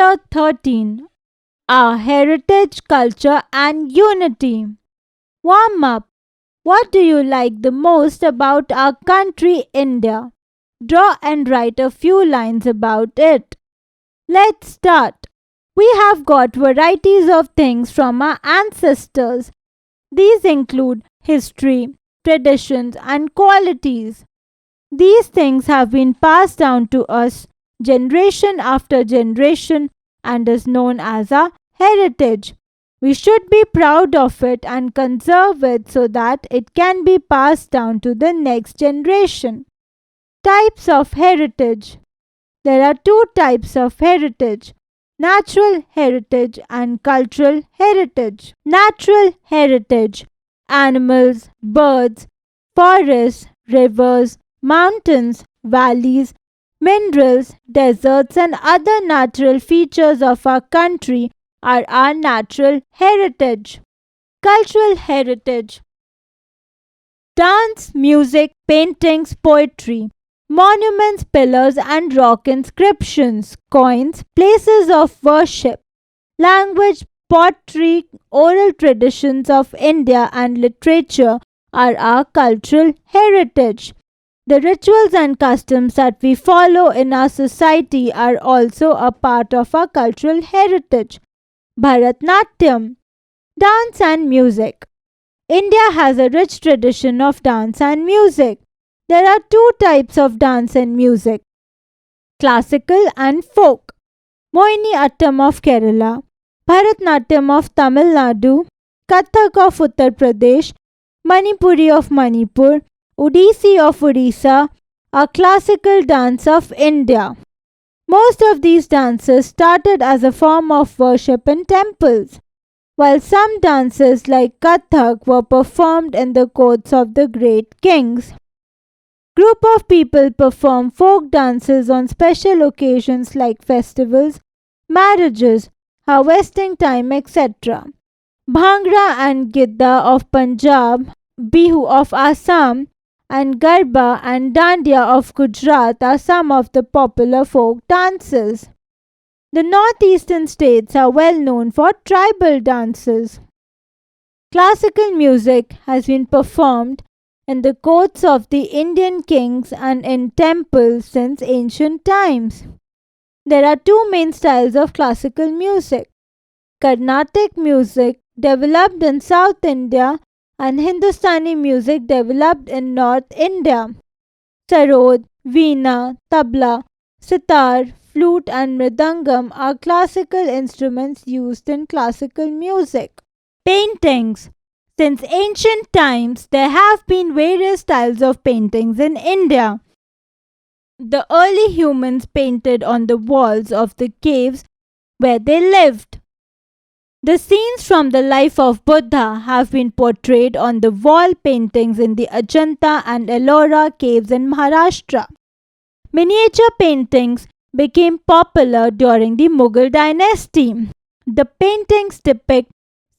Chapter 13. Our Heritage, Culture and Unity. Warm up. What do you like the most about our country, India? Draw and write a few lines about it. Let's start. We have got varieties of things from our ancestors. These include history, traditions, and qualities. These things have been passed down to us generation after generation and is known as our heritage. We should be proud of it and conserve it so that it can be passed down to the next generation. Types of heritage. There are two types of heritage: natural heritage and cultural heritage. Natural heritage: animals, birds, forests, rivers, mountains, valleys, minerals, deserts, and other natural features of our country are our natural heritage. Cultural heritage: dance, music, paintings, poetry, monuments, pillars, and rock inscriptions, coins, places of worship, language, pottery, oral traditions of India, and literature are our cultural heritage. The rituals and customs that we follow in our society are also a part of our cultural heritage. Bharatnatyam, dance and music. India has a rich tradition of dance and music. There are two types of dance and music: classical and folk. Mohini Attam of Kerala, Bharatnatyam of Tamil Nadu, Kathak of Uttar Pradesh, Manipuri of Manipur, Odissi of Odisha are classical dance of India. Most of these dances started as a form of worship in temples, while some dances like Kathak were performed in the courts of the great kings. Group of people perform folk dances on special occasions like festivals, marriages, harvesting time, etc. Bhangra and Gidda of Punjab, Bihu of Assam, and Garba and Dandiya of Gujarat are some of the popular folk dances. The northeastern states are well known for tribal dances. Classical music has been performed in the courts of the Indian kings and in temples since ancient times. There are two main styles of classical music: Carnatic music, developed in South India, and Hindustani music, developed in North India. Sarod, veena, tabla, sitar, flute, and mridangam are classical instruments used in classical music. Paintings. Since ancient times, there have been various styles of paintings in India. The early humans painted on the walls of the caves where they lived. The scenes from the life of Buddha have been portrayed on the wall paintings in the Ajanta and Ellora caves in Maharashtra. Miniature paintings became popular during the Mughal dynasty. The paintings depict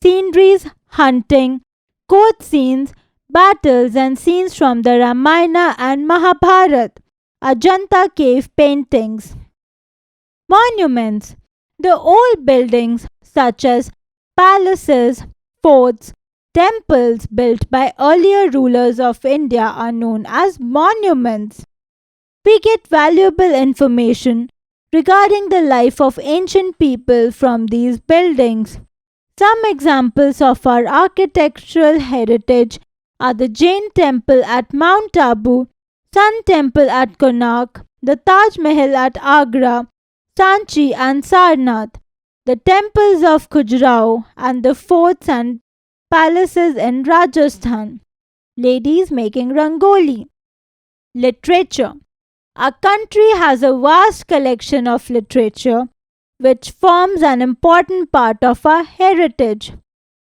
sceneries, hunting, court scenes, battles, and scenes from the Ramayana and Mahabharata. Ajanta cave paintings. Monuments. The old buildings such as palaces, forts, temples built by earlier rulers of India are known as monuments. We get valuable information regarding the life of ancient people from these buildings. Some examples of our architectural heritage are the Jain temple at Mount Abu, Sun temple at Konark, the Taj Mahal at Agra, Sanchi and Sarnath, the temples of Khajuraho, and the forts and palaces in Rajasthan. Ladies making rangoli. Literature. Our country has a vast collection of literature which forms an important part of our heritage.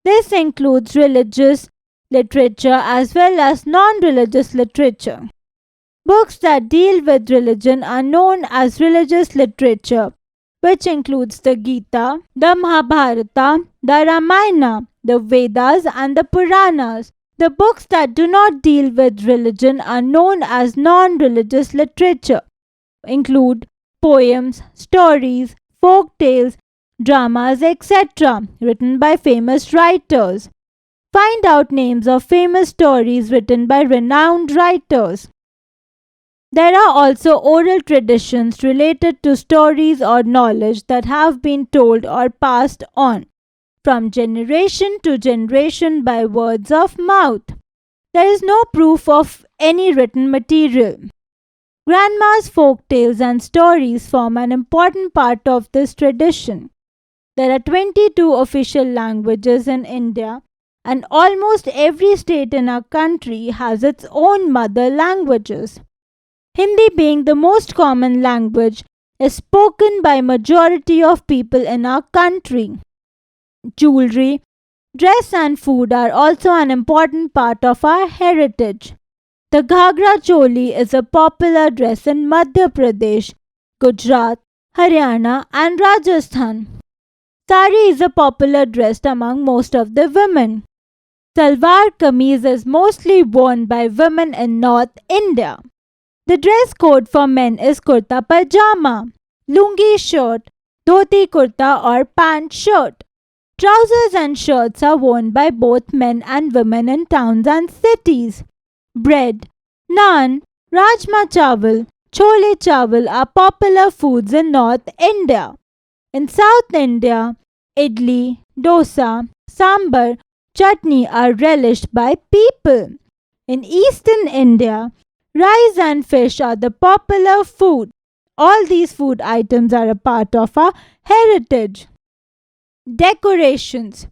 This includes religious literature as well as non-religious literature. Books that deal with religion are known as religious literature, which includes the Gita, the Mahabharata, the Ramayana, the Vedas, and the Puranas. The books that do not deal with religion are known as non-religious literature, include poems, stories, folk tales, dramas, etc., written by famous writers. Find out names of famous stories written by renowned writers. There are also oral traditions related to stories or knowledge that have been told or passed on from generation to generation by words of mouth. There is no proof of any written material. Grandma's folk tales and stories form an important part of this tradition. There are 22 official languages in India, and almost every state in our country has its own mother languages. Hindi being the most common language is spoken by majority of people in our country. Jewelry, dress and food are also an important part of our heritage. The Ghagra Choli is a popular dress in Madhya Pradesh, Gujarat, Haryana and Rajasthan. Sari is a popular dress among most of the women. Salwar kameez is mostly worn by women in North India. The dress code for men is kurta pajama, lungi shirt, dhoti kurta or pant shirt. Trousers and shirts are worn by both men and women in towns and cities. Bread, naan, rajma chawal, chole chawal are popular foods in North India. In South India, idli, dosa, sambar, chutney are relished by people. In Eastern India, rice and fish are the popular food. All these food items are a part of our heritage. Decorations.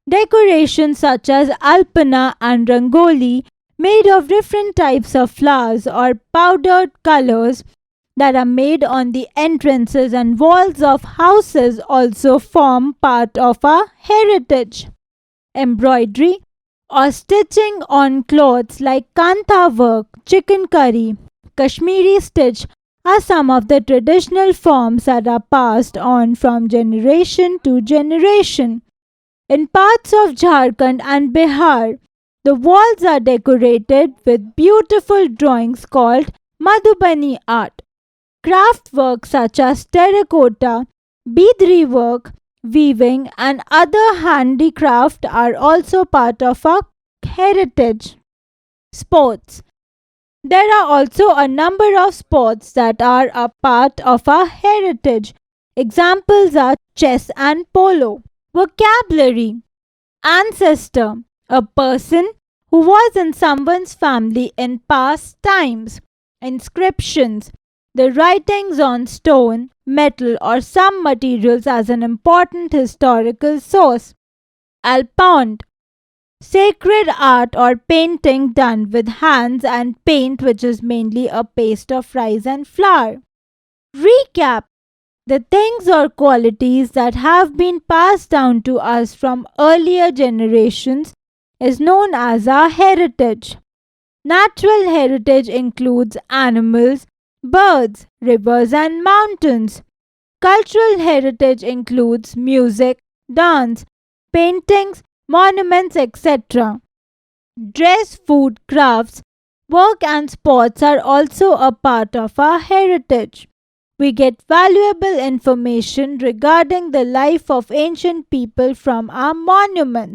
Decorations such as alpana and rangoli, made of different types of flowers or powdered colors that are made on the entrances and walls of houses, also form part of our heritage. Embroidery or stitching on clothes like kantha work, chicken curry, Kashmiri stitch are some of the traditional forms that are passed on from generation to generation. In parts of Jharkhand and Bihar, the walls are decorated with beautiful drawings called Madhubani art. Craft work such as terracotta, beadri work, weaving and other handicraft are also part of our heritage. Sports. There are also a number of sports that are a part of our heritage. Examples are chess and polo. Vocabulary. Ancestor, a person who was in someone's family in past times. Inscriptions, the writings on stone, metal or some materials as an important historical source. Alpond, sacred art or painting done with hands and paint, which is mainly a paste of rice and flour. Recap, the things or qualities that have been passed down to us from earlier generations is known as our heritage. Natural heritage includes animals, birds, rivers and mountains. Cultural heritage includes music, dance, paintings, monuments, etc. Dress, food, crafts, work and sports are also a part of our heritage. We get valuable information regarding the life of ancient people from our monuments.